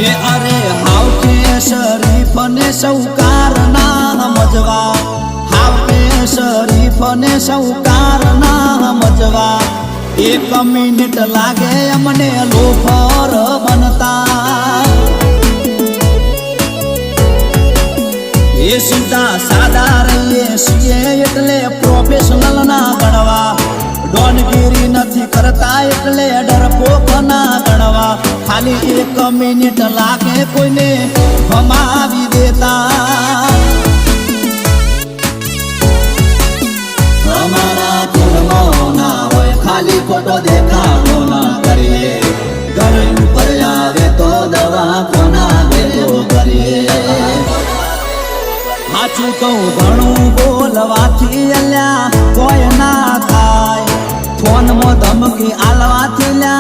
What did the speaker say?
એ અરે હાવ કે શરીફ ને સૌકાર ના મજવા, હાવ કે શરીફ ને સૌકાર ના મજવા, 1 મિનિટ લાગે અમને લોફર બનતા। એ સીધા સાદા રહીએ છીએ એટલે પ્રોફેશનલ ના ગણવા, ડોનગીરી નથી કરતા એટલે ડરપોક ના ગણવા, ખાલી 1 મિનિટ લાગે કોઈને ભમાવી દેતા। અમારા કુળમાં ના હોય ખાલી ખોટો દેખાડો ના કરીએ, ઘર ઉપર આવે તો દવા કોના ભેગો કરીએ। સાચું કહું ઘણું બોલવાથી અલ્યા કોઈ ના થાય, ફોનમાં ધમકી આલવાથી લ્યા